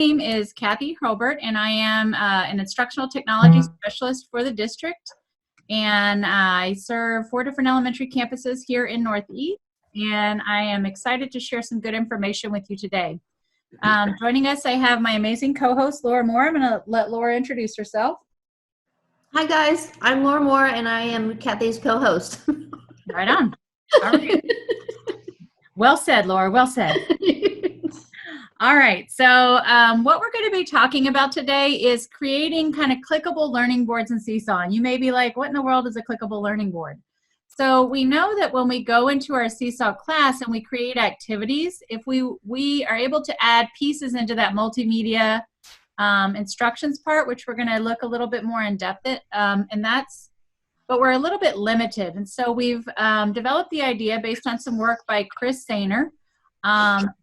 name is Kathy Hurlbert, and I am an instructional technology specialist for the district. And I serve 4 different elementary campuses here in Northeast, and I am excited to share some good information with you today. Joining us, I have my amazing co-host, Laura Moore. I'm going to let Laura introduce herself. Hi guys, I'm Laura Moore, and I am Kathy's co-host. Right on. All right. Well said, Laura. Well said. All right, so what we're going to be talking about today is creating kind of clickable learning boards in Seesaw. And you may be like, what in the world is a clickable learning board? So we know that when we go into our Seesaw class and we create activities, if we are able to add pieces into that multimedia instructions part, which we're going to look a little bit more in depth at, but we're a little bit limited. And so we've developed the idea based on some work by Chris Sainer,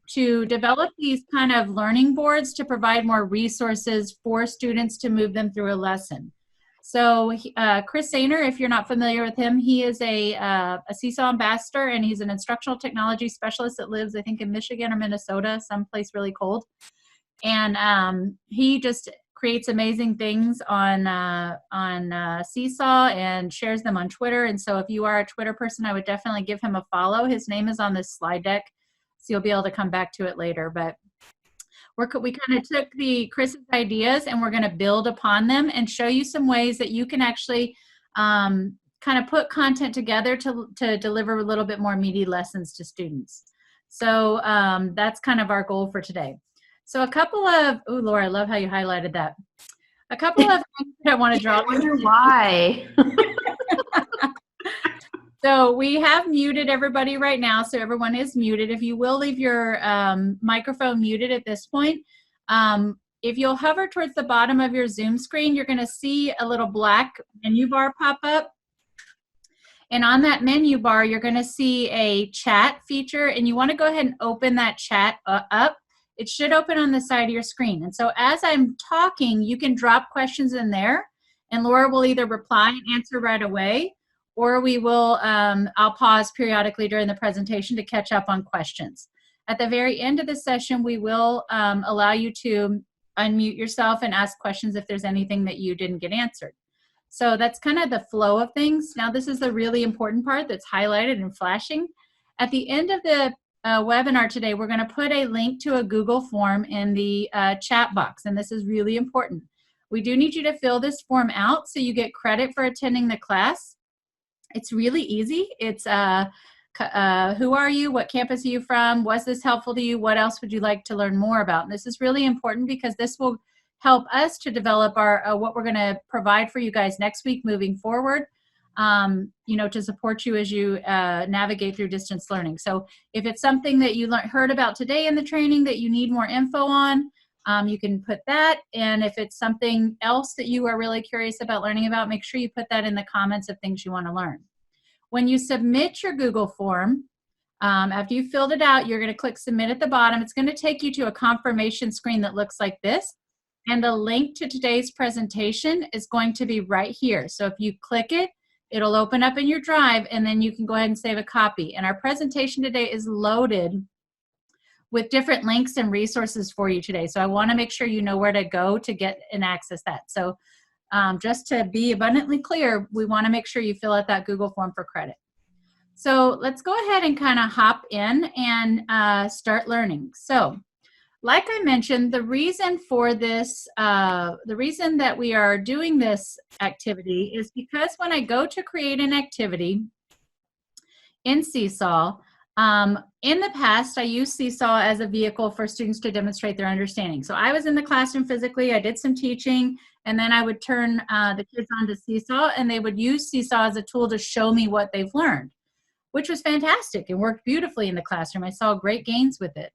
to develop these kind of learning boards to provide more resources for students to move them through a lesson. So Chris Sainer, if you're not familiar with him, he is a Seesaw ambassador, and he's an instructional technology specialist that lives, I think, in Michigan or Minnesota, someplace really cold. And he just creates amazing things on Seesaw and shares them on Twitter. And so if you are a Twitter person, I would definitely give him a follow. His name is on this slide deck, so you'll be able to come back to it later. But we kind of took Chris's ideas, and we're going to build upon them and show you some ways that you can actually kind of put content together to deliver a little bit more meaty lessons to students. So that's kind of our goal for today. So a couple of, oh, Laura, I love how you highlighted that. A couple of things that I want to draw. I wonder why. So we have muted everybody right now, so everyone is muted. If you will leave your microphone muted at this point, if you'll hover towards the bottom of your Zoom screen, you're going to see a little black menu bar pop up. And on that menu bar, you're going to see a chat feature, and you want to go ahead and open that chat up. It should open on the side of your screen. And so as I'm talking, you can drop questions in there, and Laura will either reply and answer right away, or we will, I'll pause periodically during the presentation to catch up on questions. At the very end of the session, we will allow you to unmute yourself and ask questions if there's anything that you didn't get answered. So that's kind of the flow of things. Now this is the really important part that's highlighted and flashing. At the end of the webinar today, we're going to put a link to a Google form in the chat box, and this is really important. We do need you to fill this form out so you get credit for attending the class. It's really easy. It's who are you? What campus are you from? Was this helpful to you? What else would you like to learn more about? And this is really important because this will help us to develop our what we're going to provide for you guys next week moving forward, you know, to support you as you navigate through distance learning. So if it's something that you heard about today in the training that you need more info on, you can put that. And if it's something else that you are really curious about learning about, make sure you put that in the comments of things you want to learn. When you submit your Google form, after you've filled it out, you're going to click submit at the bottom. It's going to take you to a confirmation screen that looks like this. And the link to today's presentation is going to be right here. So if you click it, it'll open up in your drive, and then you can go ahead and save a copy. And our presentation today is loaded with different links and resources for you today. So I want to make sure you know where to go to get and access that. So just to be abundantly clear, we want to make sure you fill out that Google form for credit. So let's go ahead and kind of hop in and start learning. So like I mentioned, the reason for this, the reason that we are doing this activity is because when I go to create an activity in Seesaw, in the past, I used Seesaw as a vehicle for students to demonstrate their understanding. So I was in the classroom physically, I did some teaching, and then I would turn the kids onto Seesaw, and they would use Seesaw as a tool to show me what they've learned, which was fantastic and worked beautifully in the classroom. I saw great gains with it.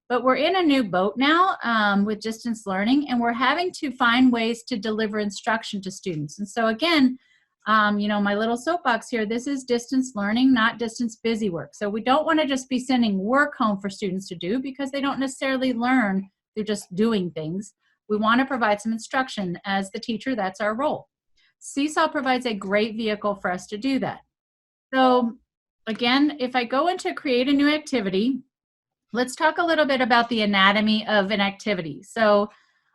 But we're in a new boat now with distance learning, and we're having to find ways to deliver instruction to students. And so again, you know, my little soapbox here, this is distance learning, not distance busy work. So we don't want to just be sending work home for students to do because they don't necessarily learn through just doing things. We want to provide some instruction. As the teacher, that's our role. Seesaw provides a great vehicle for us to do that. So again, if I go into create a new activity, let's talk a little bit about the anatomy of an activity. So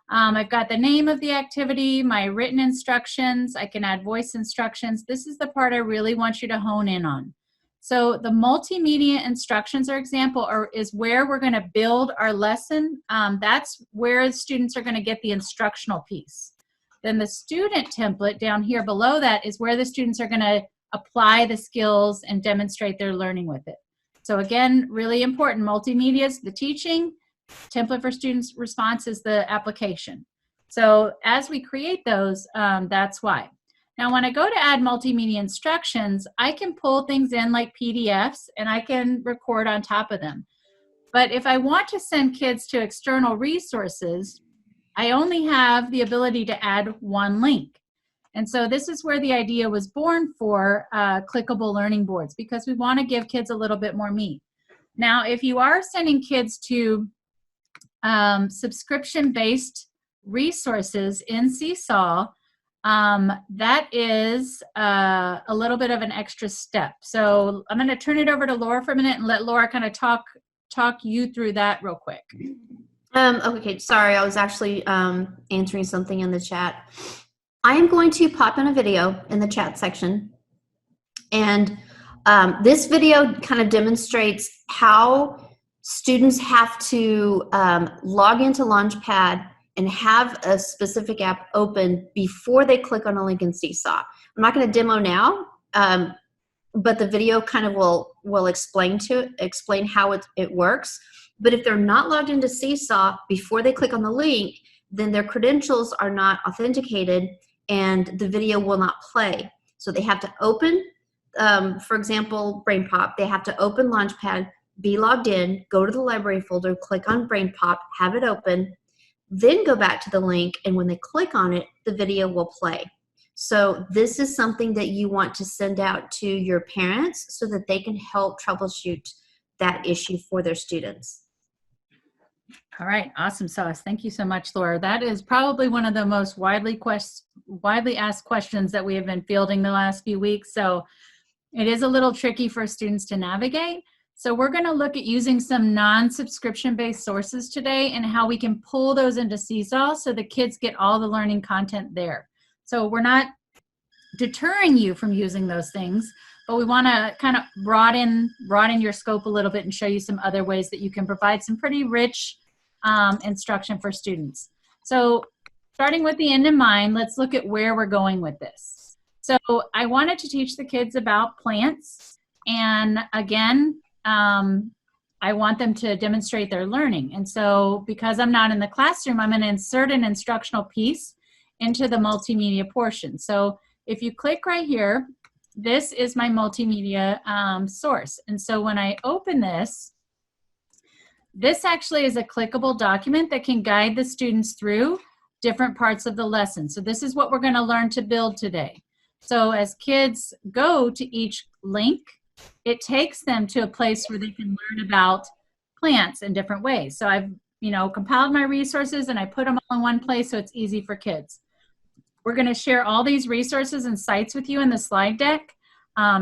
I've got the name of the activity, my written instructions. I can add voice instructions. This is the part I really want you to hone in on. So the multimedia instructions, or example, is where we're going to build our lesson. That's where students are going to get the instructional piece. Then the student template down here below that is where the students are going to apply the skills and demonstrate their learning with it. So again, really important, multimedia is the teaching, template for students' response is the application. So as we create those, that's why. Now, when I go to add multimedia instructions, I can pull things in like PDFs and I can record on top of them. But if I want to send kids to external resources, I only have the ability to add one link. And so this is where the idea was born for clickable learning boards, because we want to give kids a little bit more meat. Now, if you are sending kids to subscription-based resources in Seesaw, that is a little bit of an extra step. So I'm going to turn it over to Laura for a minute and let Laura kind of talk you through that real quick. Okay, sorry, I was actually answering something in the chat. I am going to pop in a video in the chat section, and this video kind of demonstrates how students have to log into Launchpad and have a specific app open before they click on a link in Seesaw. I'm not going to demo now, but the video kind of will explain how it works. But if they're not logged into Seesaw before they click on the link, then their credentials are not authenticated and the video will not play. So they have to open, for example, BrainPop, they have to open Launchpad, be logged in, go to the library folder, click on BrainPop, have it open, then go back to the link, and when they click on it, the video will play. So this is something that you want to send out to your parents so that they can help troubleshoot that issue for their students. All right, awesome sauce. Thank you so much, Laura. That is probably one of the most widely asked questions that we have been fielding the last few weeks. So it is a little tricky for students to navigate. So we're going to look at using some non-subscription based sources today and how we can pull those into Seesaw so the kids get all the learning content there. So we're not deterring you from using those things, but we want to kind of broaden your scope a little bit and show you some other ways that you can provide some pretty rich instruction for students. So starting with the end in mind, let's look at where we're going with this. So I wanted to teach the kids about plants, and again, I want them to demonstrate their learning. And so because I'm not in the classroom, I'm going to insert an instructional piece into the multimedia portion. So if you click right here, this is my multimedia source. And so when I open this actually is a clickable document that can guide the students through different parts of the lesson. So this is what we're going to learn to build today. So as kids go to each link, it takes them to a place where they can learn about plants in different ways. So I've, compiled my resources and I put them all in one place so it's easy for kids. We're going to share all these resources and sites with you in the slide deck.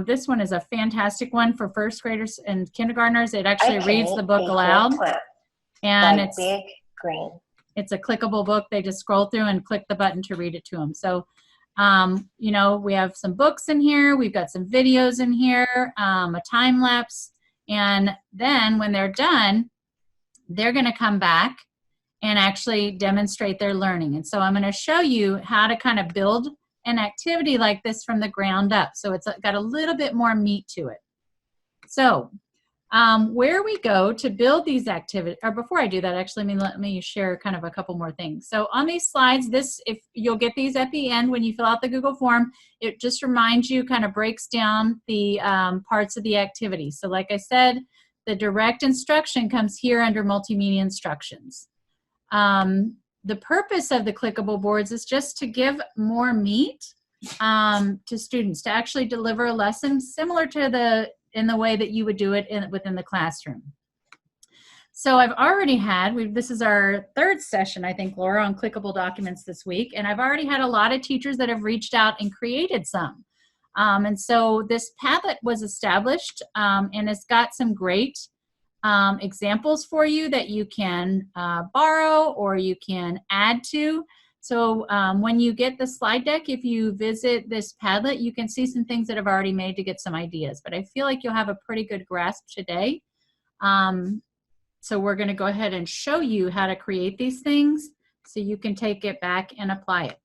This one is a fantastic one for first graders and kindergartners. It actually reads the book aloud. And it's big green. It's a clickable book. They just scroll through and click the button to read it to them. So, we have some books in here. We've got some videos in here, a time lapse. And then when they're done, they're going to come back and actually demonstrate their learning. And so I'm going to show you how to kind of build an activity like this from the ground up. So it's got a little bit more meat to it. So where we go to build these activities, or before I do that, actually, let me share kind of a couple more things. So on these slides, if you'll get these at the end when you fill out the Google form, it just reminds you, kind of breaks down the parts of the activity. So like I said, the direct instruction comes here under multimedia instructions. The purpose of the clickable boards is just to give more meat to students, to actually deliver a lesson similar to in the way that you would do it within the classroom. So I've already had, this is our third session, I think, Laura, on clickable documents this week, and I've already had a lot of teachers that have reached out and created some. And so this Padlet was established, and it's got some great examples for you that you can borrow or you can add to. So when you get the slide deck, if you visit this Padlet, you can see some things that I've already made to get some ideas. But I feel like you'll have a pretty good grasp today. So we're going to go ahead and show you how to create these things so you can take it back and apply it.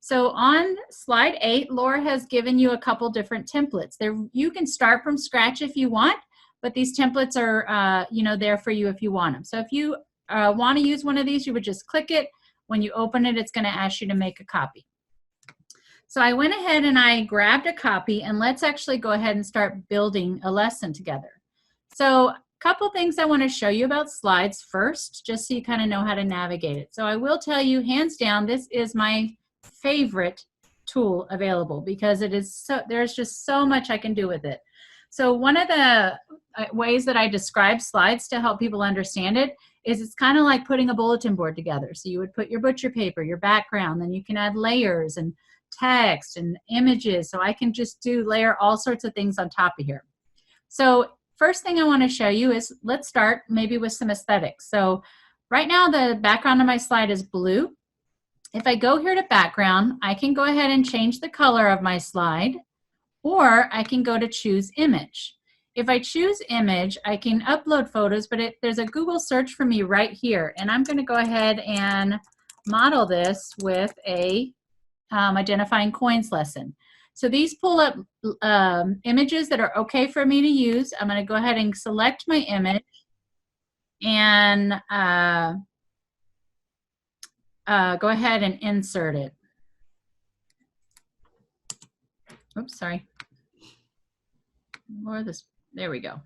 So on slide 8, Laura has given you a couple different templates. There, you can start from scratch if you want, but these templates are there for you if you want them. So if you want to use one of these, you would just click it. When you open it, it's going to ask you to make a copy. So I went ahead and I grabbed a copy, and let's actually go ahead and start building a lesson together. So a couple things I want to show you about slides first, just so you kind of know how to navigate it. So I will tell you, hands down, this is my favorite tool available because it is there's just so much I can do with it. So one of the ways that I describe slides to help people understand it is it's kind of like putting a bulletin board together. So you would put your butcher paper, your background, then you can add layers and text and images. So I can just layer all sorts of things on top of here. So first thing I want to show you is, let's start maybe with some aesthetics. So right now the background on my slide is blue. If I go here to background, I can go ahead and change the color of my slide, or I can go to choose image. If I choose image, I can upload photos, but there's a Google search for me right here, and I'm going to go ahead and model this with a identifying coins lesson. So these pull up images that are okay for me to use. I'm going to go ahead and select my image and go ahead and insert it. Oops, sorry. Or this, there we go.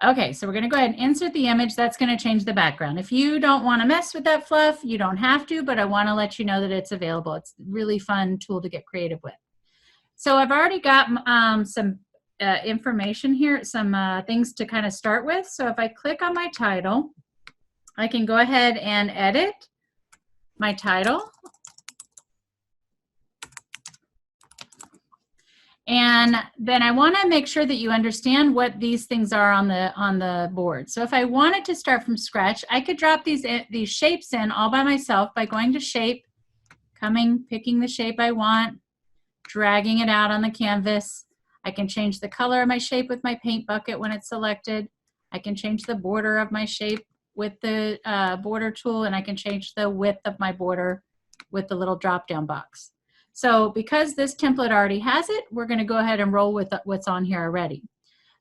Okay, so we're going to go ahead and insert the image. That's going to change the background. If you don't want to mess with that fluff, you don't have to, but I want to let you know that it's available. It's a really fun tool to get creative with. So I've already got some information here, some things to kind of start with. So if I click on my title, I can go ahead and edit my title. And then I want to make sure that you understand what these things are on the board. So if I wanted to start from scratch, I could drop these shapes in all by myself by going to shape, picking the shape I want, dragging it out on the canvas. I can change the color of my shape with my paint bucket when it's selected. I can change the border of my shape with the border tool, and I can change the width of my border with the little drop-down box. So because this template already has it, we're going to go ahead and roll with what's on here already.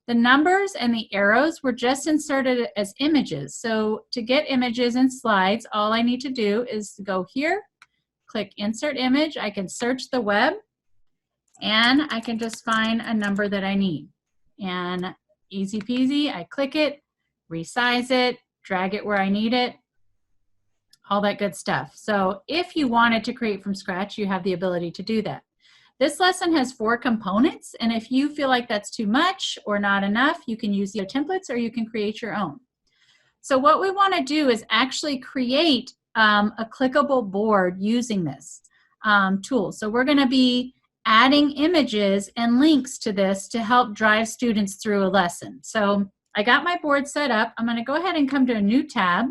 The numbers and the arrows were just inserted as images. So to get images and slides, all I need to do is go here, click Insert Image. I can search the web, and I can just find a number that I need. And easy peasy, I click it, resize it, drag it where I need it, all that good stuff. So if you wanted to create from scratch, you have the ability to do that. This lesson has 4 components, and if you feel like that's too much or not enough, you can use the templates or you can create your own. So what we want to do is actually create a clickable board using this tool. So we're going to be adding images and links to this to help drive students through a lesson. So I got my board set up. I'm going to go ahead and come to a new tab,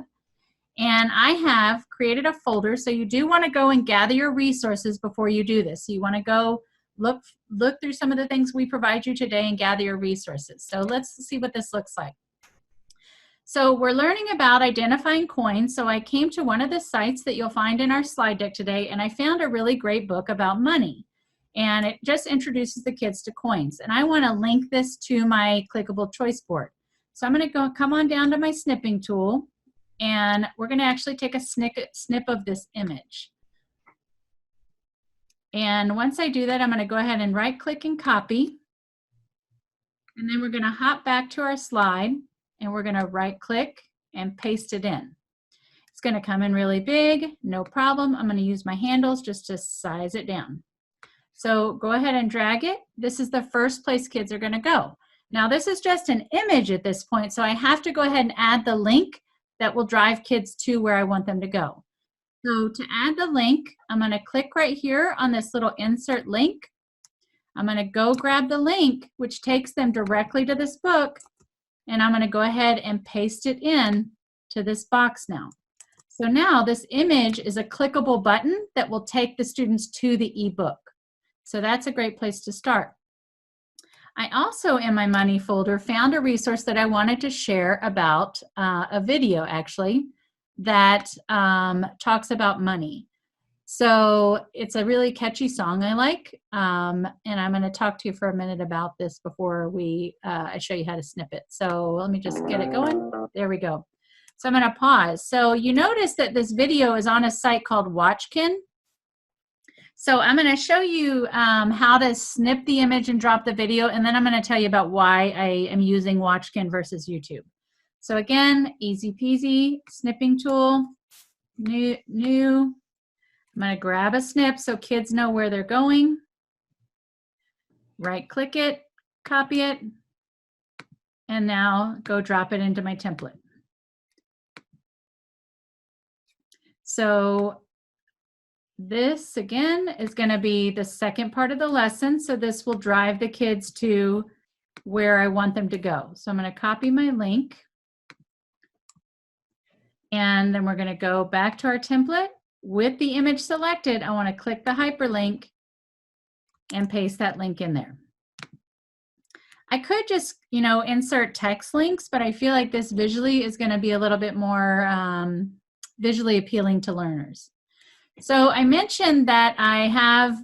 and I have created a folder. So you do want to go and gather your resources before you do this. So you want to go look through some of the things we provide you today and gather your resources. So let's see what this looks like. So we're learning about identifying coins. So I came to one of the sites that you'll find in our slide deck today, and I found a really great book about money. And it just introduces the kids to coins. And I want to link this to my clickable choice board. So I'm going to come on down to my snipping tool, and we're going to actually take a snip of this image. And once I do that, I'm going to go ahead and right click and copy. And then we're going to hop back to our slide, and we're going to right click and paste it in. It's going to come in really big, no problem. I'm going to use my handles just to size it down. So go ahead and drag it. This is the first place kids are going to go. Now this is just an image at this point, so I have to go ahead and add the link that will drive kids to where I want them to go. So to add the link, I'm going to click right here on this little insert link. I'm going to go grab the link, which takes them directly to this book, and I'm going to go ahead and paste it in to this box now. So now this image is a clickable button that will take the students to the ebook. So that's a great place to start. I also, in my money folder, found a resource that I wanted to share about a video, actually, that talks about money. So it's a really catchy song I like, and I'm going to talk to you for a minute about this before I show you how to snip it. So let me just get it going. There we go. So I'm going to pause. So you notice that this video is on a site called Watchkin. So I'm going to show you how to snip the image and drop the video, and then I'm going to tell you about why I am using Watchkin versus YouTube. So again, easy peasy, snipping tool, new. I'm going to grab a snip so kids know where they're going. Right click it, copy it, and now go drop it into my template. So this, again, is going to be the second part of the lesson. So this will drive the kids to where I want them to go. So I'm going to copy my link. And then we're going to go back to our template. With the image selected, I want to click the hyperlink and paste that link in there. I could just, insert text links, but I feel like this visually is going to be a little bit more visually appealing to learners. So I mentioned that I have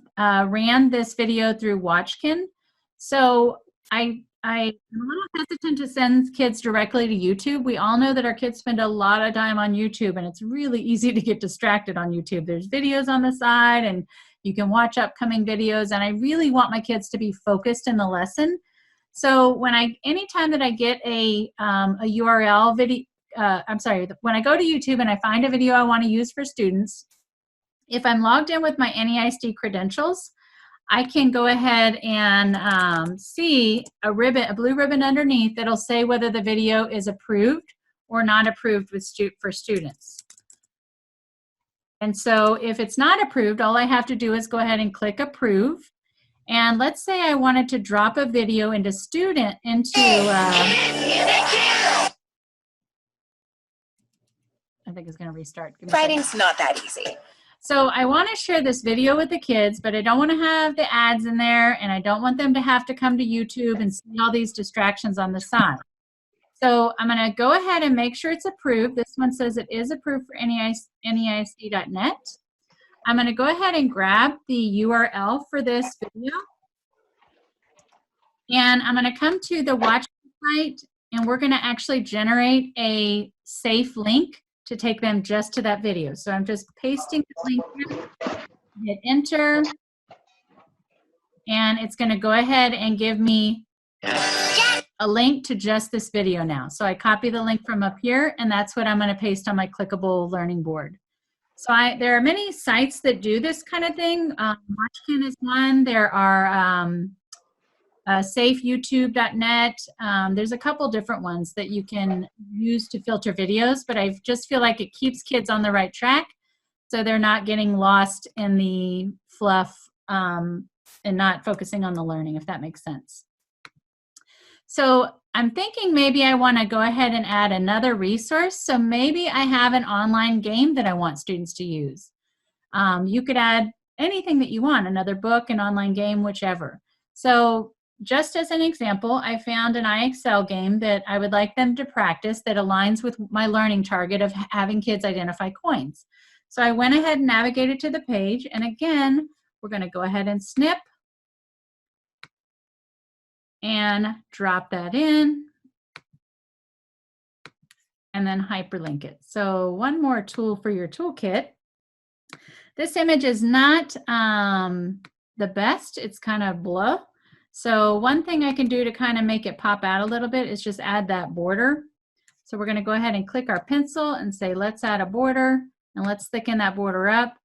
ran this video through Watchkin. So I'm a little hesitant to send kids directly to YouTube. We all know that our kids spend a lot of time on YouTube, and it's really easy to get distracted on YouTube. There's videos on the side, and you can watch upcoming videos, and I really want my kids to be focused in the lesson. So anytime that I get a URL video, when I go to YouTube and I find a video I want to use for students, if I'm logged in with my NEISD credentials, I can go ahead and see a blue ribbon underneath that'll say whether the video is approved or not approved for students. And so if it's not approved, all I have to do is go ahead and click approve. And let's say I wanted to drop a video I think it's going to restart. Writing's not that easy. So I want to share this video with the kids, but I don't want to have the ads in there, and I don't want them to have to come to YouTube and see all these distractions on the side. So I'm going to go ahead and make sure it's approved. This one says it is approved for NEISD.net. I'm going to go ahead and grab the URL for this video. And I'm going to come to the Watch site, and we're going to actually generate a safe link to take them just to that video. So I'm just pasting the link here, hit enter, and it's going to go ahead and give me a link to just this video now. So I copy the link from up here, and that's what I'm going to paste on my clickable learning board. So there are many sites that do this kind of thing. Watchkin is one. There are safeyoutube.net. There's a couple different ones that you can use to filter videos, but I just feel like it keeps kids on the right track so they're not getting lost in the fluff and not focusing on the learning, if that makes sense. So I'm thinking maybe I want to go ahead and add another resource. So maybe I have an online game that I want students to use. You could add anything that you want, another book, an online game, whichever. So just as an example, I found an iExcel game that I would like them to practice that aligns with my learning target of having kids identify coins. So I went ahead and navigated to the page, and again, we're going to go ahead and snip and drop that in and then hyperlink it. So one more tool for your toolkit. This image is not the best. It's kind of blah. So one thing I can do to kind of make it pop out a little bit is just add that border. So we're going to go ahead and click our pencil and say, let's add a border, and let's thicken that border up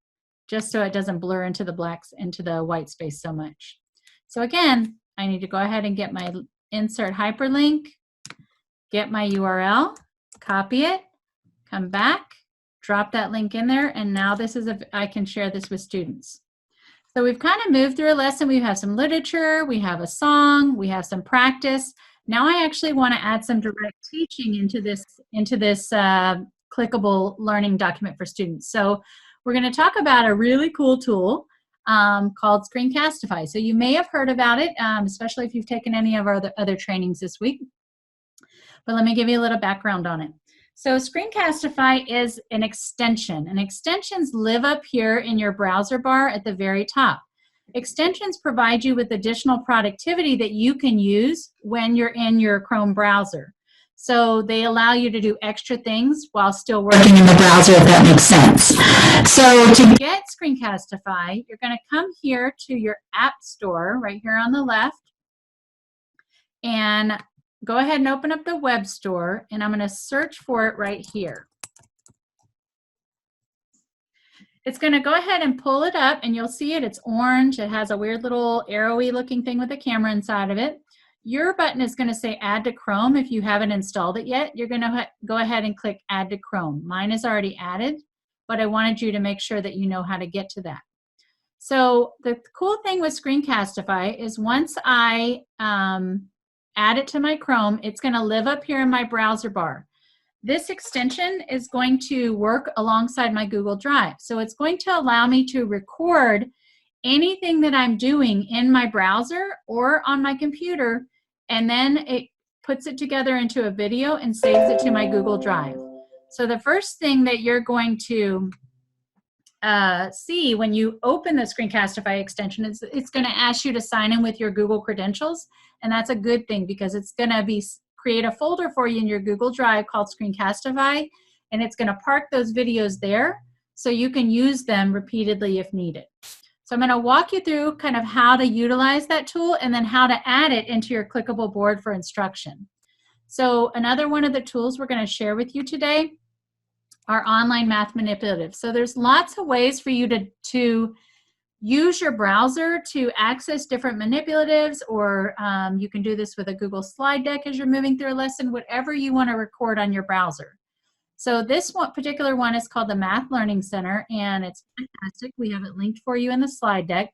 just so it doesn't blur into the white space so much. So again, I need to go ahead and get my insert hyperlink, get my URL, copy it, come back, drop that link in there, and now I can share this with students. So we've kind of moved through a lesson. We have some literature, we have a song, we have some practice. Now I actually want to add some direct teaching into this clickable learning document for students. So we're going to talk about a really cool tool called Screencastify. So you may have heard about it, especially if you've taken any of our other trainings this week. But let me give you a little background on it. So Screencastify is an extension, and extensions live up here in your browser bar at the very top. Extensions provide you with additional productivity that you can use when you're in your Chrome browser. So they allow you to do extra things while still working in the browser, if that makes sense. So to get Screencastify, you're going to come here to your App Store right here on the left, and go ahead and open up the web store, and I'm going to search for it right here. It's going to go ahead and pull it up, and you'll see it. It's orange. It has a weird little arrowy looking thing with a camera inside of it. Your button is going to say Add to Chrome. If you haven't installed it yet, you're going to go ahead and click Add to Chrome. Mine is already added, but I wanted you to make sure that you know how to get to that. So the cool thing with Screencastify is once I add it to my Chrome, it's going to live up here in my browser bar. This extension is going to work alongside my Google Drive. So it's going to allow me to record anything that I'm doing in my browser or on my computer, and then it puts it together into a video and saves it to my Google Drive. So the first thing that you're going to see when you open the Screencastify extension is it's going to ask you to sign in with your Google credentials, and that's a good thing because it's going to create a folder for you in your Google Drive called Screencastify, and it's going to park those videos there so you can use them repeatedly if needed. So I'm going to walk you through kind of how to utilize that tool and then how to add it into your clickable board for instruction. So another one of the tools we're going to share with you today are online math manipulatives. So there's lots of ways for you to use your browser to access different manipulatives, or you can do this with a Google slide deck as you're moving through a lesson, whatever you want to record on your browser. So this particular one is called the Math Learning Center, and it's fantastic. We have it linked for you in the slide deck.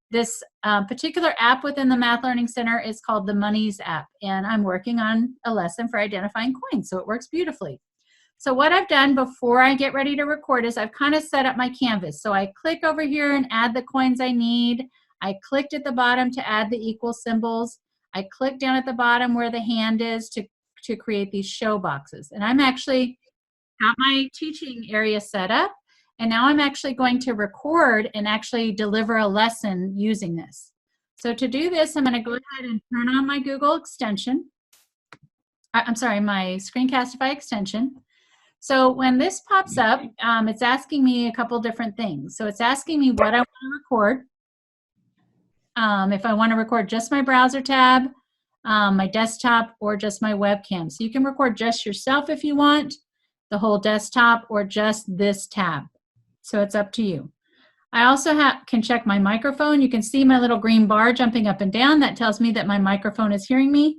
This particular app within the Math Learning Center is called the Monies app, and I'm working on a lesson for identifying coins, so it works beautifully. So what I've done before I get ready to record is I've kind of set up my canvas. So I click over here and add the coins I need. I clicked at the bottom to add the equal symbols. I clicked down at the bottom where the hand is to create these show boxes. And I'm actually got my teaching area set up, and now I'm actually going to record and actually deliver a lesson using this. So to do this, I'm going to go ahead and turn on my Google extension. I'm sorry, my Screencastify extension. So when this pops up, it's asking me a couple different things. So it's asking me what I want to record. If I want to record just my browser tab, my desktop, or just my webcam. So you can record just yourself if you want, the whole desktop, or just this tab. So it's up to you. I also can check my microphone. You can see my little green bar jumping up and down. That tells me that my microphone is hearing me.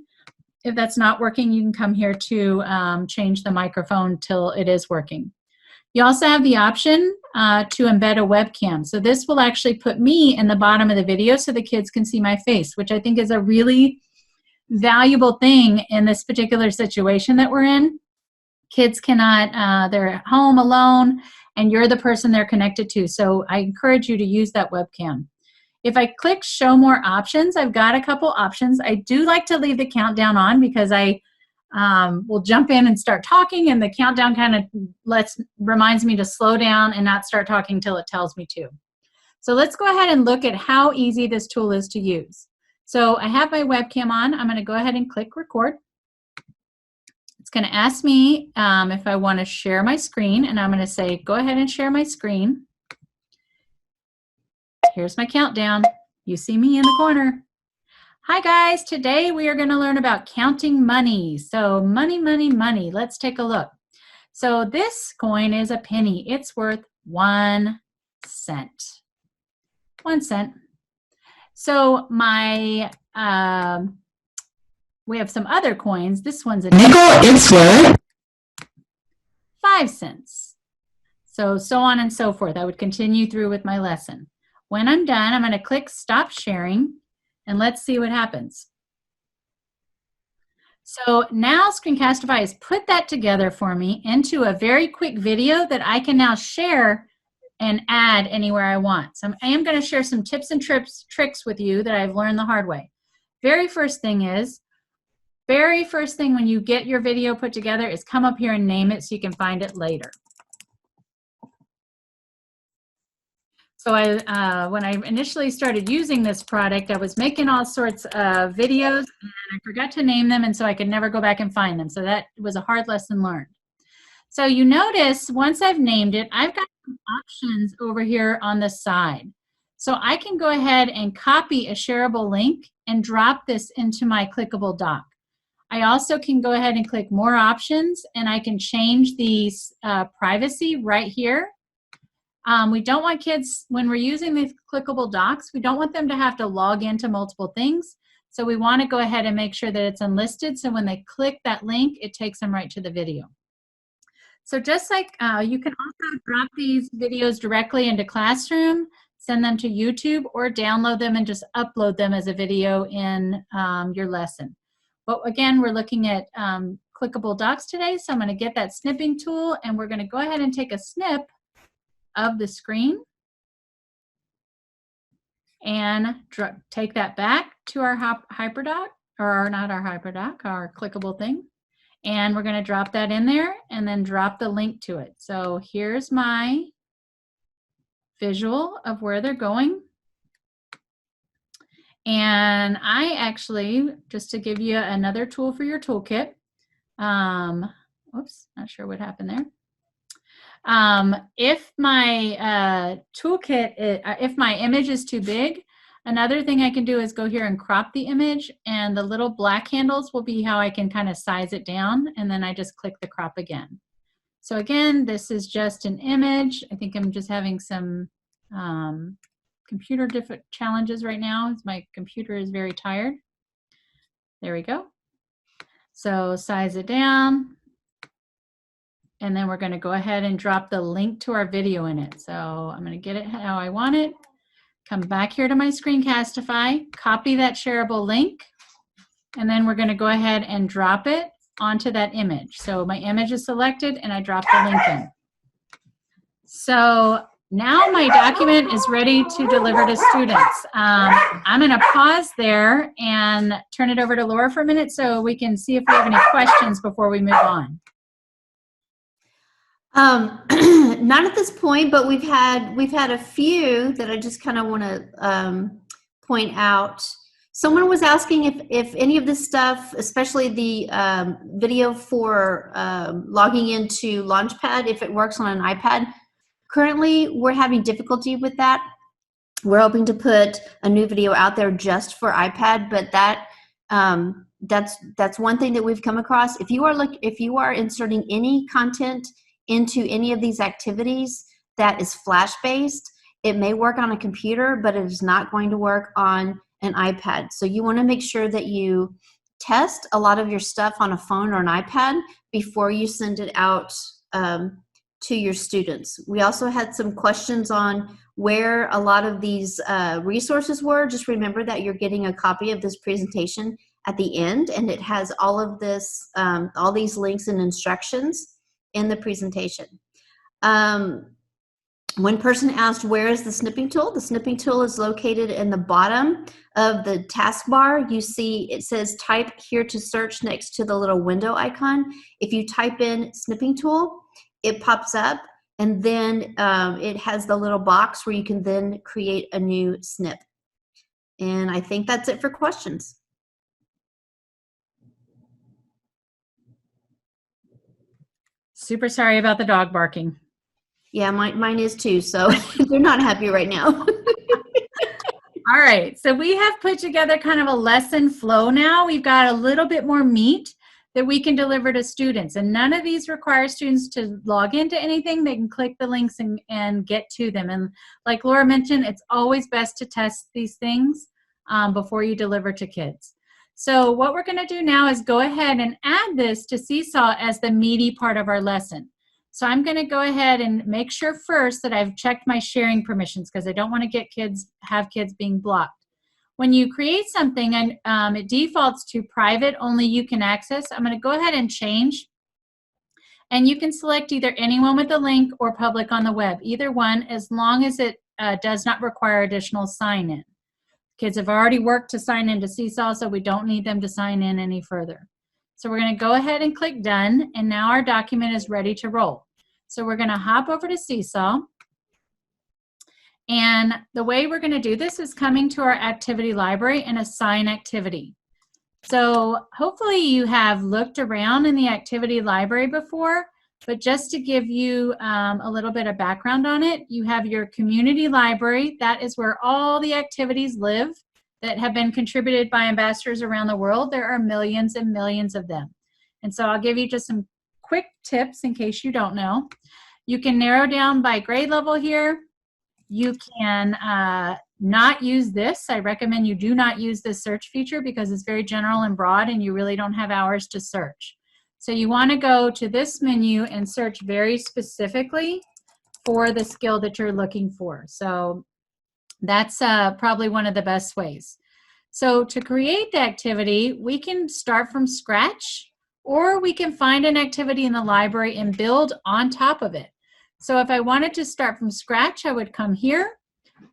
If that's not working, you can come here to change the microphone till it is working. You also have the option to embed a webcam. So this will actually put me in the bottom of the video so the kids can see my face, which I think is a really valuable thing in this particular situation that we're in. Kids cannot, they're at home alone, and you're the person they're connected to. So I encourage you to use that webcam. If I click show more options, I've got a couple options. I do like to leave the countdown on because I will jump in and start talking, and the countdown kind of reminds me to slow down and not start talking till it tells me to. So let's go ahead and look at how easy this tool is to use. So I have my webcam on. I'm going to go ahead and click record. It's going to ask me if I want to share my screen, and I'm going to say go ahead and share my screen. Here's my countdown. You see me in the corner. Hi guys, today we are going to learn about counting money. So money, money, money. Let's take a look. So this coin is a penny. It's worth 1 cent. 1 cent. So my we have some other coins. This one's a nickel. It's worth 5 cents. So on and so forth. I would continue through with my lesson. When I'm done, I'm going to click stop sharing, and let's see what happens. So now Screencastify has put that together for me into a very quick video that I can now share and add anywhere I want. So I am going to share some tips and tricks with you that I've learned the hard way. Very first thing when you get your video put together is come up here and name it so you can find it later. So when I initially started using this product, I was making all sorts of videos and I forgot to name them, and so I could never go back and find them. So that was a hard lesson learned. So you notice once I've named it, I've got some options over here on the side. So I can go ahead and copy a shareable link and drop this into my clickable doc. I also can go ahead and click more options, and I can change the privacy right here. We don't want kids, when we're using these clickable docs, we don't want them to have to log into multiple things. So we want to go ahead and make sure that it's unlisted, so when they click that link, it takes them right to the video. So just like you can also drop these videos directly into Classroom, send them to YouTube, or download them and just upload them as a video in your lesson. But again, we're looking at clickable docs today, so I'm going to get that snipping tool, and we're going to go ahead and take a snip of the screen and take that back to our hyperdoc, or not our hyperdoc, our clickable thing. And we're going to drop that in there and then drop the link to it. So here's my visual of where they're going. And I actually, just to give you another tool for your toolkit, oops, not sure what happened there. If my toolkit, if my image is too big, another thing I can do is go here and crop the image, and the little black handles will be how I can kind of size it down, and then I just click the crop again. So again, this is just an image. I think I'm just having some computer challenges right now. My computer is very tired. There we go. So size it down. And then we're going to go ahead and drop the link to our video in it. So I'm going to get it how I want it. Come back here to my Screencastify, copy that shareable link, and then we're going to go ahead and drop it onto that image. So my image is selected and I drop the link in. So now my document is ready to deliver to students. I'm going to pause there and turn it over to Laura for a minute so we can see if we have any questions before we move on. Not at this point, but we've had a few that I just kind of want to point out. Someone was asking if any of this stuff, especially the video for logging into Launchpad, if it works on an iPad. Currently, we're having difficulty with that. We're hoping to put a new video out there just for iPad, but that's one thing that we've come across. If you are inserting any content into any of these activities that is flash-based, it may work on a computer, but it is not going to work on an iPad. So you want to make sure that you test a lot of your stuff on a phone or an iPad before you send it out to your students. We also had some questions on where a lot of these resources were. Just remember that you're getting a copy of this presentation at the end, and it has all of this, all these links and instructions in the presentation. One person asked, where is the snipping tool? The snipping tool is located in the bottom of the taskbar. You see it says type here to search next to the little window icon. If you type in snipping tool, it pops up, and then it has the little box where you can then create a new snip. And I think that's it for questions. Super sorry about the dog barking. Yeah, mine is too, so they're not happy right now. All right, so we have put together kind of a lesson flow now. We've got a little bit more meat that we can deliver to students, and none of these require students to log into anything. They can click the links and get to them. And like Laura mentioned, it's always best to test these things before you deliver to kids. So what we're going to do now is go ahead and add this to Seesaw as the meaty part of our lesson. So I'm going to go ahead and make sure first that I've checked my sharing permissions, because I don't want to have kids being blocked. when you create something and it defaults to private, only you can access, I'm going to go ahead and change. And you can select either anyone with a link or public on the web, either one, as long as it does not require additional sign-in. Kids have already worked to sign into Seesaw, so we don't need them to sign in any further. So we're going to go ahead and click Done, and now our document is ready to roll. So we're going to hop over to Seesaw. And the way we're going to do this is coming to our activity library and assign activity. So hopefully you have looked around in the activity library before, but just to give you a little bit of background on it, you have your community library. That is where all the activities live that have been contributed by ambassadors around the world. There are millions and millions of them. And so I'll give you just some quick tips in case you don't know. You can narrow down by grade level here. You can not use this. I recommend you do not use this search feature because it's very general and broad and you really don't have hours to search. So you want to go to this menu and search very specifically for the skill that you're looking for. So that's probably one of the best ways. So to create the activity, we can start from scratch, or we can find an activity in the library and build on top of it. So if I wanted to start from scratch, I would come here.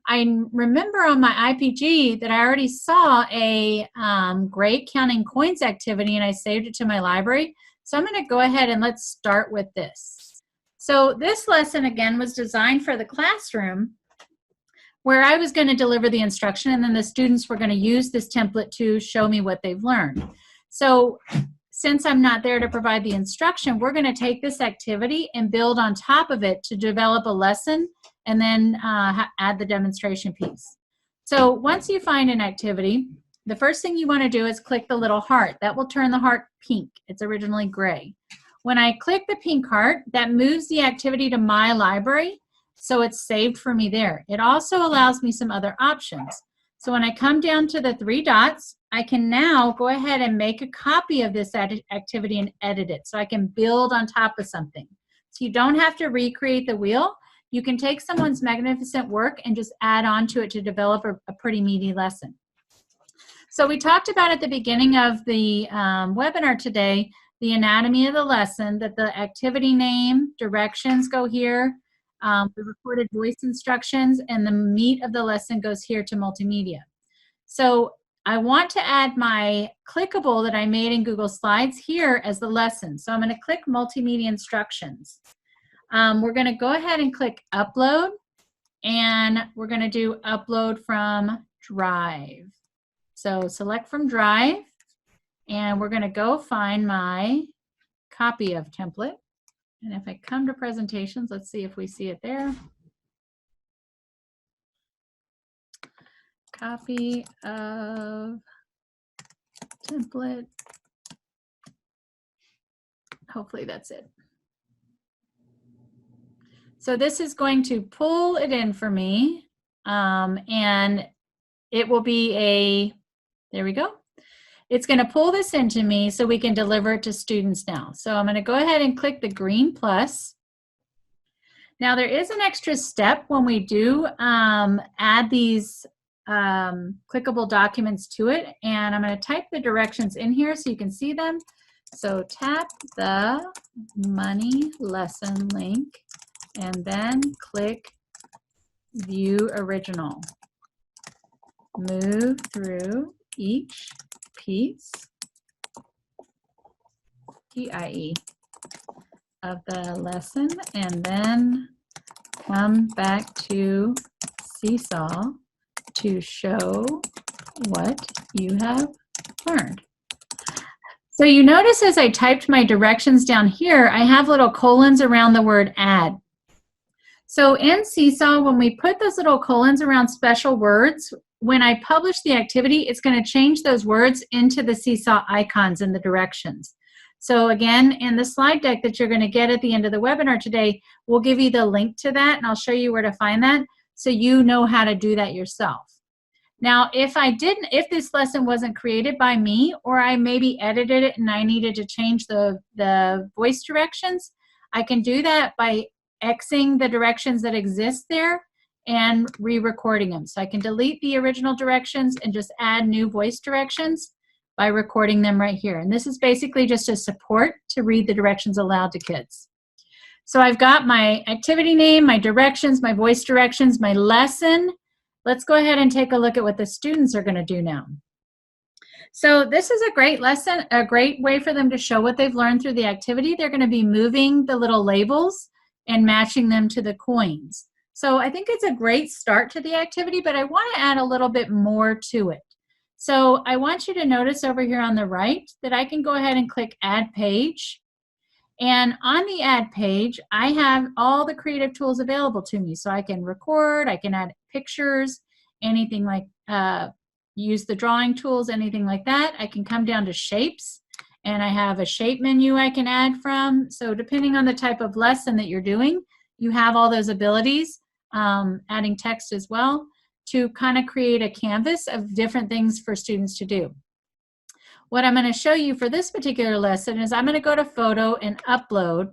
I remember on my IPG that I already saw a great counting coins activity and I saved it to my library. So I'm going to go ahead and let's start with this. So this lesson again was designed for the classroom where I was going to deliver the instruction and then the students were going to use this template to show me what they've learned. So since I'm not there to provide the instruction, we're going to take this activity and build on top of it to develop a lesson and then add the demonstration piece. So once you find an activity, the first thing you want to do is click the little heart. That will turn the heart pink. It's originally gray. When I click the pink heart, that moves the activity to my library, so it's saved for me there. It also allows me some other options. So when I come down to the three dots, I can now go ahead and make a copy of this activity and edit it so I can build on top of something. So you don't have to recreate the wheel. You can take someone's magnificent work and just add on to it to develop a pretty meaty lesson. So we talked about at the beginning of the webinar today, the anatomy of the lesson, that the activity name, directions go here, the recorded voice instructions, and the meat of the lesson goes here to multimedia. So I want to add my clickable that I made in Google Slides here as the lesson. So I'm going to click multimedia instructions. We're going to go ahead and click upload, and we're going to do upload from Drive. So select from Drive, and we're going to go find my copy of template. And if I come to presentations, let's see if we see it there. Copy of template. Hopefully that's it. So this is going to pull it in for me, and it will be a, there we go. It's going to pull this into me so we can deliver it to students now. So I'm going to go ahead and click the green plus. Now there is an extra step when we do add these clickable documents to it, and I'm going to type the directions in here so you can see them. So tap the money lesson link and then click view original. Move through each piece, PIE, of the lesson and then come back to Seesaw to show what you have learned. So you notice as I typed my directions down here, I have little colons around the word add. So in Seesaw, when we put those little colons around special words, when I publish the activity, it's going to change those words into the Seesaw icons in the directions. So again, in the slide deck that you're going to get at the end of the webinar today, we'll give you the link to that, and I'll show you where to find that so you know how to do that yourself. Now, if this lesson wasn't created by me, or I maybe edited it and I needed to change the voice directions, I can do that by Xing the directions that exist there and re-recording them. So I can delete the original directions and just add new voice directions by recording them right here. And this is basically just a support to read the directions aloud to kids. So I've got my activity name, my directions, my voice directions, my lesson. Let's go ahead and take a look at what the students are going to do now. So this is a great lesson, a great way for them to show what they've learned through the activity. They're going to be moving the little labels and matching them to the coins. So I think it's a great start to the activity, but I want to add a little bit more to it. So I want you to notice over here on the right that I can go ahead and click Add Page. And on the Add page, I have all the creative tools available to me. So I can record, I can add pictures, anything like use the drawing tools, anything like that. I can come down to shapes, and I have a shape menu I can add from. So depending on the type of lesson that you're doing, you have all those abilities, adding text as well, to kind of create a canvas of different things for students to do. What I'm going to show you for this particular lesson is I'm going to go to photo and upload,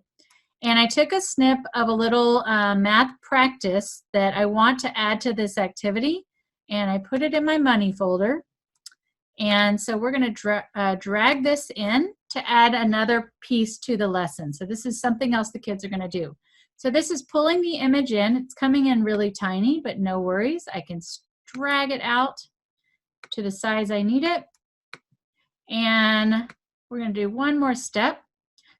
and I took a snip of a little math practice that I want to add to this activity, and I put it in my money folder. And so we're going to drag this in to add another piece to the lesson. So this is something else the kids are going to do. So this is pulling the image in. It's coming in really tiny, but no worries. I can drag it out to the size I need it. And we're going to do one more step.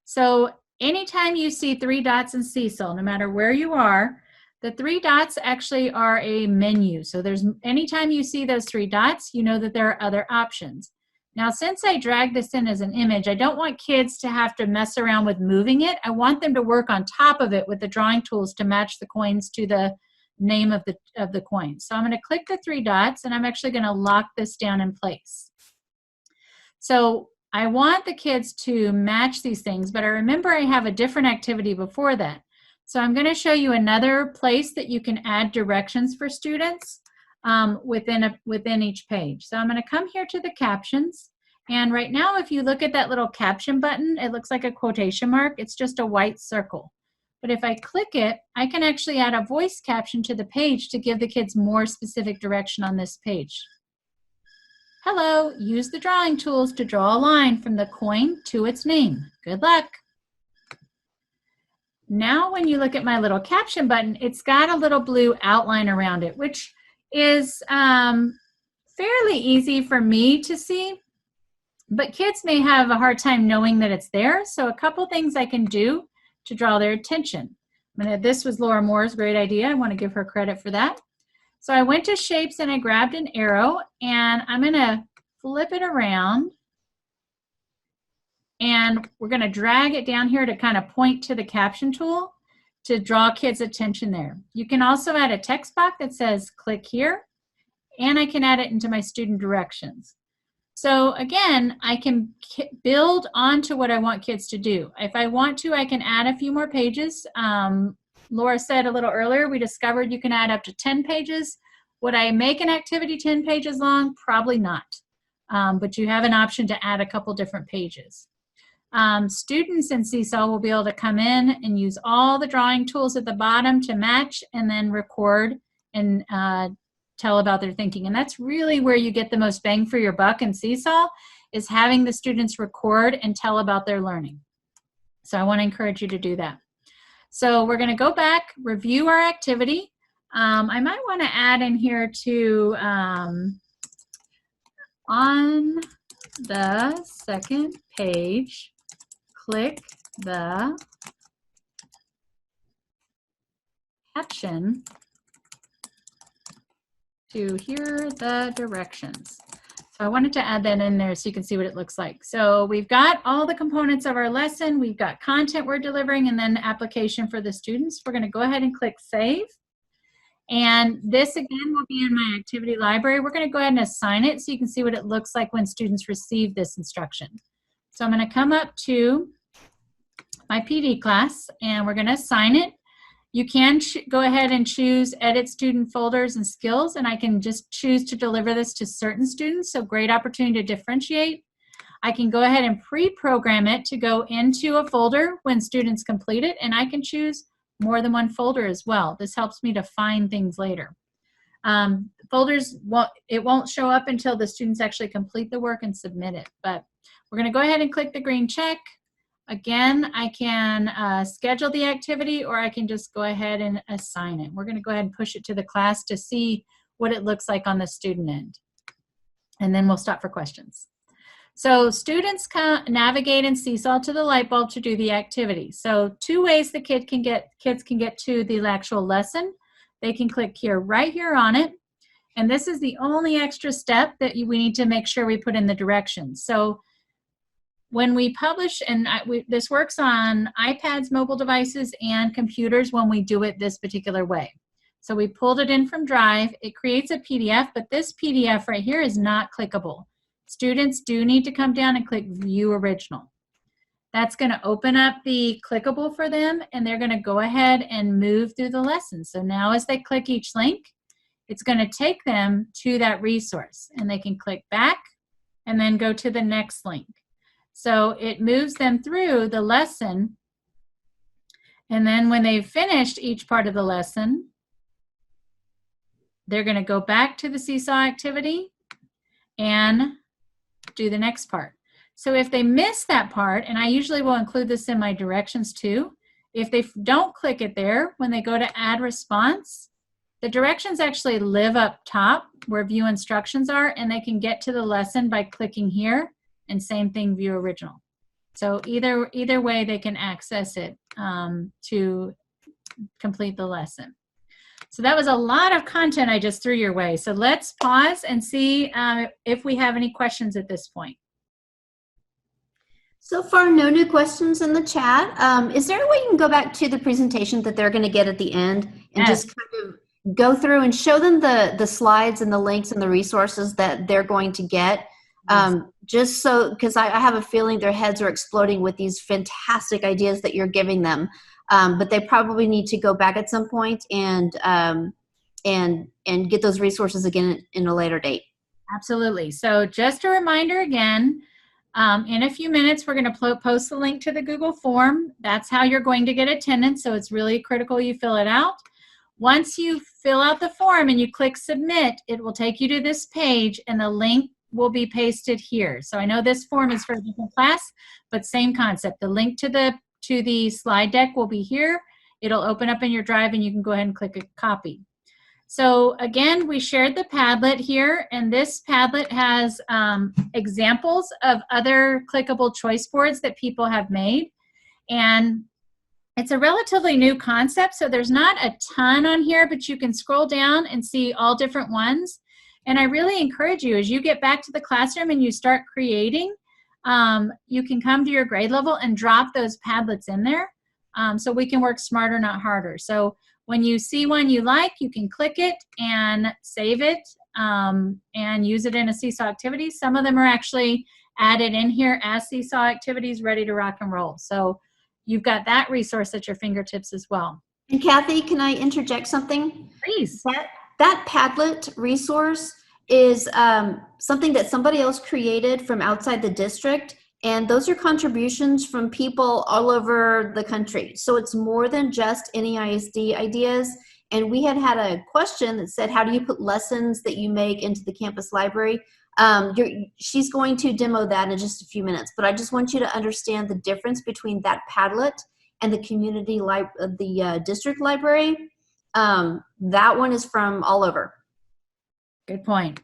So anytime you see 3 dots in Seesaw, no matter where you are, the 3 dots actually are a menu. So anytime you see those 3 dots, you know that there are other options. Now, since I dragged this in as an image, I don't want kids to have to mess around with moving it. I want them to work on top of it with the drawing tools to match the coins to the name of the coin. So I'm going to click the 3 dots, and I'm actually going to lock this down in place. So I want the kids to match these things, but I remember I have a different activity before that. So I'm going to show you another place that you can add directions for students within each page. So I'm going to come here to the captions. And right now, if you look at that little caption button, it looks like a quotation mark. It's just a white circle. But if I click it, I can actually add a voice caption to the page to give the kids more specific direction on this page. Hello, use the drawing tools to draw a line from the coin to its name. Good luck. Now when you look at my little caption button, it's got a little blue outline around it, which is fairly easy for me to see, but kids may have a hard time knowing that it's there. So a couple things I can do to draw their attention. This was Laura Moore's great idea. I want to give her credit for that. So I went to shapes and I grabbed an arrow, and I'm going to flip it around, and we're going to drag it down here to kind of point to the caption tool to draw kids' attention there. You can also add a text box that says click here, and I can add it into my student directions. So again, I can build onto what I want kids to do. If I want to, I can add a few more pages. Laura said a little earlier, we discovered you can add up to 10 pages. Would I make an activity 10 pages long? Probably not. But you have an option to add a couple different pages. Students in Seesaw will be able to come in and use all the drawing tools at the bottom to match and then record and tell about their thinking. And that's really where you get the most bang for your buck in Seesaw, is having the students record and tell about their learning. So I want to encourage you to do that. So we're going to go back, review our activity. I might want to add in here to on the second page, click the caption to hear the directions. So I wanted to add that in there so you can see what it looks like. So we've got all the components of our lesson. We've got content we're delivering, and then application for the students. We're going to go ahead and click Save. And this again will be in my activity library. We're going to go ahead and assign it so you can see what it looks like when students receive this instruction. So I'm going to come up to my PD class, and we're going to assign it. You can go ahead and choose Edit Student Folders and Skills, and I can just choose to deliver this to certain students, so great opportunity to differentiate. I can go ahead and pre-program it to go into a folder when students complete it, and I can choose more than one folder as well. This helps me to find things later. Folders, it won't show up until the students actually complete the work and submit it. But we're going to go ahead and click the green check. Again, I can schedule the activity, or I can just go ahead and assign it. We're going to go ahead and push it to the class to see what it looks like on the student end. And then we'll stop for questions. So students can navigate in Seesaw to the light bulb to do the activity. So two ways the kids can get to the actual lesson. They can click here, right here on it. And this is the only extra step that we need to make sure we put in the directions. So when we publish, and this works on iPads, mobile devices, and computers when we do it this particular way. So we pulled it in from Drive. It creates a PDF, but this PDF right here is not clickable. Students do need to come down and click View Original. That's going to open up the clickable for them, and they're going to go ahead and move through the lesson. So now as they click each link, it's going to take them to that resource, and they can click back and then go to the next link. So it moves them through the lesson, and then when they've finished each part of the lesson, they're going to go back to the Seesaw activity and do the next part. So if they miss that part, and I usually will include this in my directions too, if they don't click it there, when they go to add response, the directions actually live up top where view instructions are, and they can get to the lesson by clicking here, and same thing, view original. So either way they can access it to complete the lesson. So that was a lot of content I just threw your way. So let's pause and see if we have any questions at this point. So far, no new questions in the chat. Is there a way you can go back to the presentation that they're going to get at the end and just kind of go through and show them the slides and the links and the resources that they're going to get? Just so, because I have a feeling their heads are exploding with these fantastic ideas that you're giving them. But they probably need to go back at some point and get those resources again in a later date. Absolutely. So just a reminder again, in a few minutes, we're going to post the link to the Google form. That's how you're going to get attendance. So it's really critical you fill it out. Once you fill out the form and you click submit, it will take you to this page, and the link will be pasted here. So I know this form is for a different class, but same concept. The link to the slide deck will be here. It'll open up in your Drive, and you can go ahead and click a copy. So again, we shared the Padlet here, and this Padlet has examples of other clickable choice boards that people have made. And it's a relatively new concept, so there's not a ton on here, but you can scroll down and see all different ones. And I really encourage you, as you get back to the classroom and you start creating, you can come to your grade level and drop those Padlets in there so we can work smarter, not harder. So when you see one you like, you can click it and save it and use it in a Seesaw activity. Some of them are actually added in here as Seesaw activities ready to rock and roll. So you've got that resource at your fingertips as well. And Kathy, can I interject something? Please. That Padlet resource is something that somebody else created from outside the district, and those are contributions from people all over the country. So it's more than just NEISD ideas. And we had a question that said, how do you put lessons that you make into the campus library? She's going to demo that in just a few minutes, but I just want you to understand the difference between that Padlet and the community district library. That one is from all over. Good point.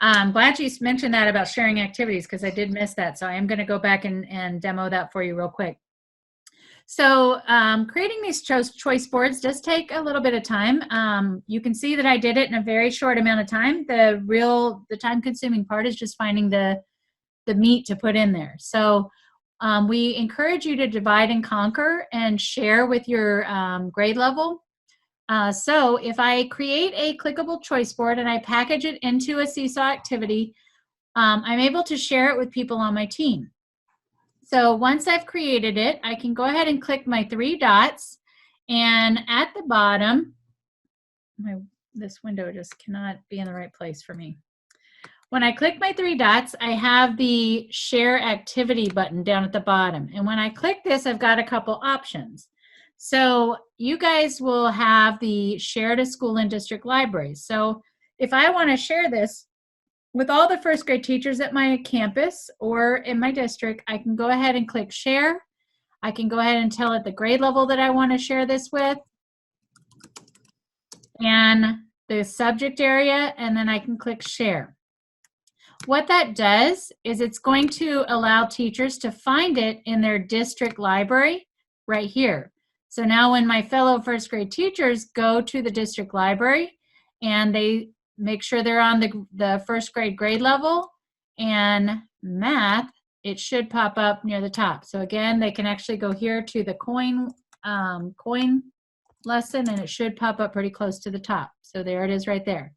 I'm glad you mentioned that about sharing activities, because I did miss that. So I am going to go back and demo that for you real quick. So creating these choice boards does take a little bit of time. You can see that I did it in a very short amount of time. The time-consuming part is just finding the meat to put in there. So we encourage you to divide and conquer and share with your grade level. So if I create a clickable choice board and I package it into a Seesaw activity, I'm able to share it with people on my team. So once I've created it, I can go ahead and click my 3 dots, and at the bottom, this window just cannot be in the right place for me. When I click my 3 dots, I have the share activity button down at the bottom. And when I click this, I've got a couple options. So you guys will have the share to school and district libraries. So if I want to share this with all the first grade teachers at my campus or in my district, I can go ahead and click share. I can go ahead and tell it the grade level that I want to share this with and the subject area, and then I can click share. What that does is it's going to allow teachers to find it in their district library right here. So now when my fellow first grade teachers go to the district library and they make sure they're on the first grade level and math, it should pop up near the top. So again, they can actually go here to the coin lesson and it should pop up pretty close to the top. So there it is right there.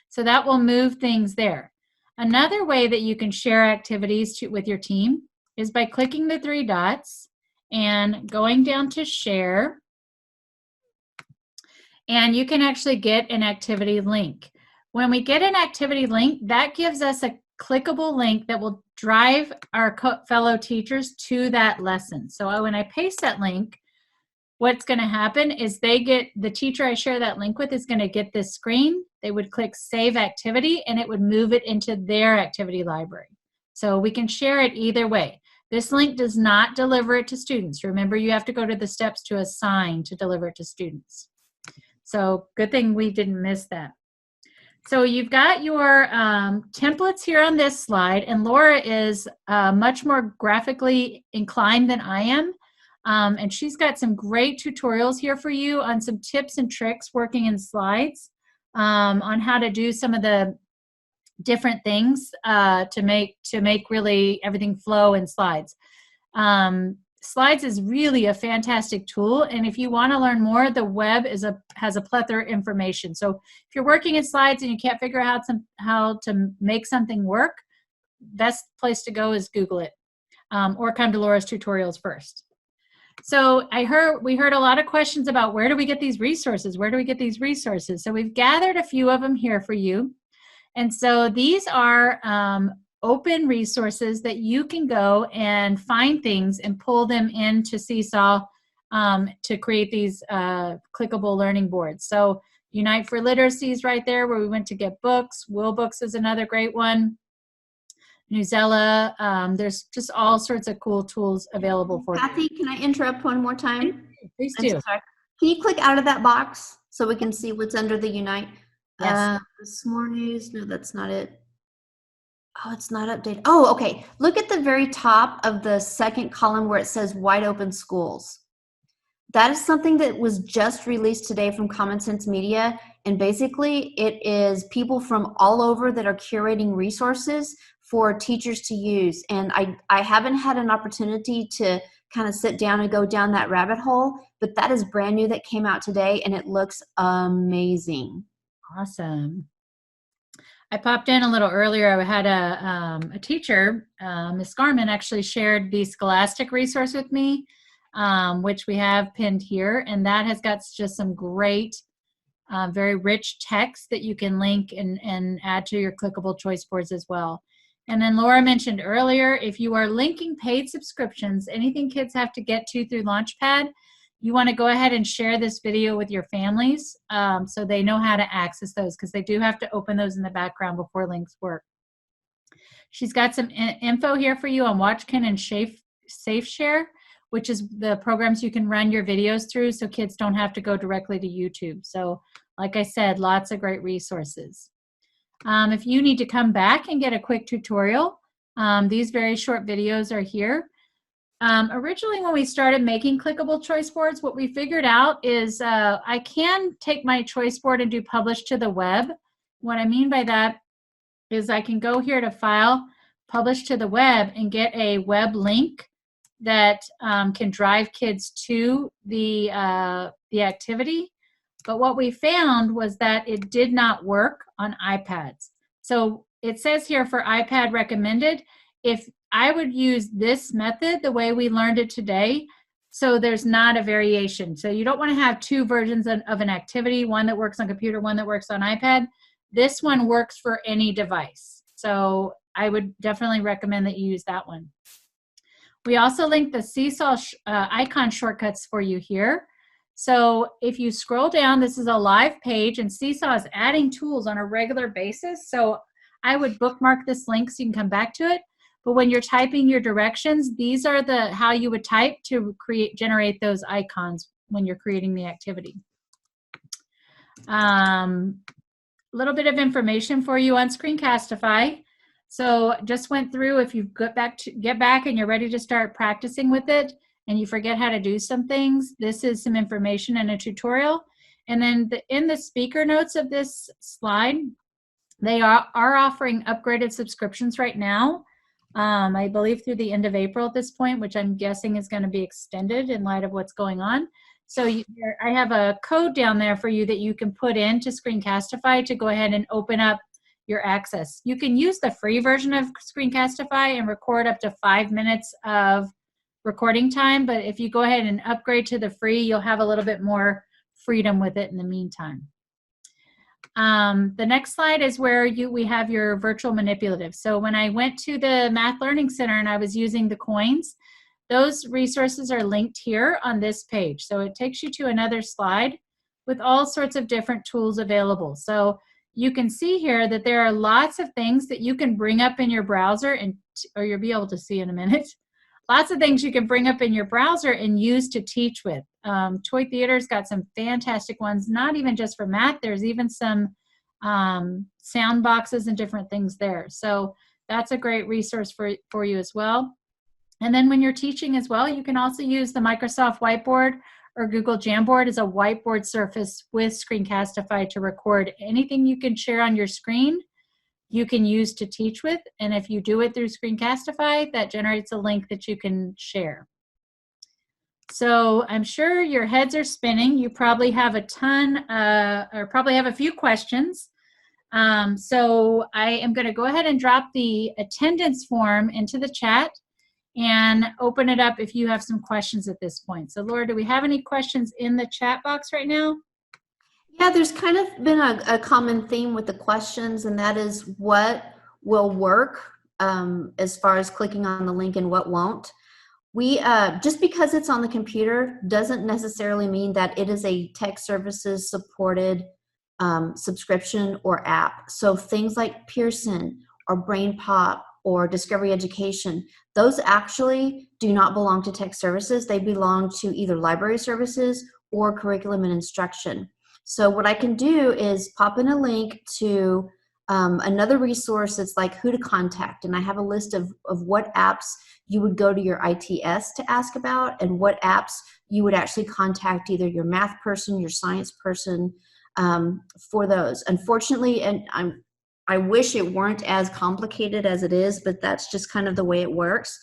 So that will move things there. Another way that you can share activities with your team is by clicking the 3 dots and going down to share. And you can actually get an activity link. When we get an activity link, that gives us a clickable link that will drive our fellow teachers to that lesson. So when I paste that link, what's going to happen is the teacher I share that link with is going to get this screen. They would click Save Activity, and it would move it into their activity library. So we can share it either way. This link does not deliver it to students. Remember, you have to go to the steps to assign to deliver it to students. So good thing we didn't miss that. So you've got your templates here on this slide, and Laura is much more graphically inclined than I am. And she's got some great tutorials here for you on some tips and tricks working in slides on how to do some of the different things to make really everything flow in slides. Slides is really a fantastic tool, and if you want to learn more, the web has a plethora of information. So if you're working in slides and you can't figure out how to make something work, best place to go is Google it, or come to Laura's tutorials first. So we heard a lot of questions about where do we get these resources? Where do we get these resources? So we've gathered a few of them here for you. And so these are open resources that you can go and find things and pull them into Seesaw to create these clickable learning boards. So Unite for Literacy is right there where we went to get books. Will Books is another great one. Newsella, there's just all sorts of cool tools available for you. Kathy, can I interrupt one more time? Please do. Can you click out of that box so we can see what's under the Unite? Yes. This morning, no, that's not it. Oh, it's not updated. Oh, okay. Look at the very top of the second column where it says Wide Open Schools. That is something that was just released today from Common Sense Media. And basically, it is people from all over that are curating resources for teachers to use. And I haven't had an opportunity to kind of sit down and go down that rabbit hole, but that is brand new that came out today, and it looks amazing. Awesome. I popped in a little earlier. I had a teacher, Ms. Garman, actually shared the Scholastic resource with me, which we have pinned here, and that has got just some great, very rich text that you can link and add to your clickable choice boards as well. And then Laura mentioned earlier, if you are linking paid subscriptions, anything kids have to get to through Launchpad, you want to go ahead and share this video with your families so they know how to access those, because they do have to open those in the background before links work. She's got some info here for you on Watchkin and SafeShare, which is the programs you can run your videos through so kids don't have to go directly to YouTube. So like I said, lots of great resources. If you need to come back and get a quick tutorial, these very short videos are here. Originally, when we started making clickable choice boards, what we figured out is I can take my choice board and do publish to the web. What I mean by that is I can go here to File, Publish to the Web, and get a web link that can drive kids to the activity. But what we found was that it did not work on iPads. So it says here for iPad recommended, if I would use this method the way we learned it today, so there's not a variation. So you don't want to have two versions of an activity, one that works on computer, one that works on iPad. This one works for any device. So I would definitely recommend that you use that one. We also linked the Seesaw icon shortcuts for you here. So if you scroll down, this is a live page, and Seesaw is adding tools on a regular basis. So I would bookmark this link so you can come back to it. But when you're typing your directions, these are the how you would type to generate those icons when you're creating the activity. Little bit of information for you on Screencastify. So just went through, if you get back and you're ready to start practicing with it and you forget how to do some things, this is some information and a tutorial. And then in the speaker notes of this slide, they are offering upgraded subscriptions right now. I believe through the end of April at this point, which I'm guessing is going to be extended in light of what's going on. So I have a code down there for you that you can put into Screencastify to go ahead and open up your access. You can use the free version of Screencastify and record up to 5 minutes of recording time, but if you go ahead and upgrade to the free, you'll have a little bit more freedom with it in the meantime. The next slide is where we have your virtual manipulative. So when I went to the Math Learning Center and I was using the coins, those resources are linked here on this page. So it takes you to another slide with all sorts of different tools available. So you can see here that there are lots of things that you can bring up in your browser, or you'll be able to see in a minute. Lots of things you can bring up in your browser and use to teach with. Toy Theater's got some fantastic ones, not even just for math. There's even some sound boxes and different things there. So that's a great resource for you as well. And then when you're teaching as well, you can also use the Microsoft Whiteboard or Google Jamboard as a whiteboard surface with Screencastify to record anything you can share on your screen. You can use to teach with, and if you do it through Screencastify, that generates a link that you can share. So I'm sure your heads are spinning. You probably have a ton, or probably have a few questions. So I am going to go ahead and drop the attendance form into the chat and open it up if you have some questions at this point. So Laura, do we have any questions in the chat box right now? Yeah, there's kind of been a common theme with the questions, and that is what will work as far as clicking on the link and what won't. We just because it's on the computer doesn't necessarily mean that it is a tech services supported subscription or app. So things like Pearson or BrainPop or Discovery Education, those actually do not belong to tech services. They belong to either library services or curriculum and instruction. So what I can do is pop in a link to another resource that's like who to contact. And I have a list of what apps you would go to your ITS to ask about and what apps you would actually contact either your math person, your science person for those. Unfortunately, and I wish it weren't as complicated as it is, but that's just kind of the way it works.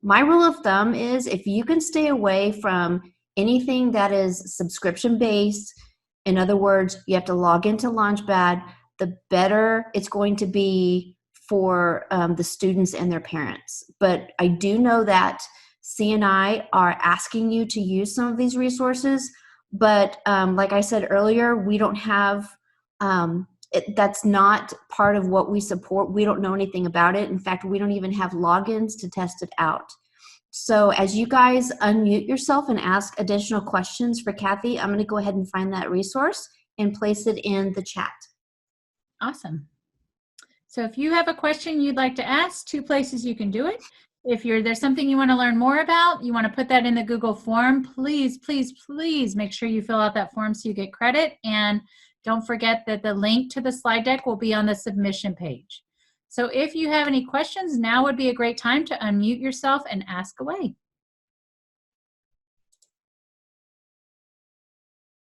My rule of thumb is if you can stay away from anything that is subscription-based, in other words, you have to log into Launchpad, the better it's going to be for the students and their parents. But I do know that C&I are asking you to use some of these resources, but like I said earlier, we don't have, that's not part of what we support. We don't know anything about it. In fact, we don't even have logins to test it out. So as you guys unmute yourself and ask additional questions for Kathy, I'm going to go ahead and find that resource and place it in the chat. Awesome. So if you have a question you'd like to ask, two places you can do it. If there's something you want to learn more about, you want to put that in the Google form, please, please, please make sure you fill out that form so you get credit. And don't forget that the link to the slide deck will be on the submission page. So if you have any questions, now would be a great time to unmute yourself and ask away.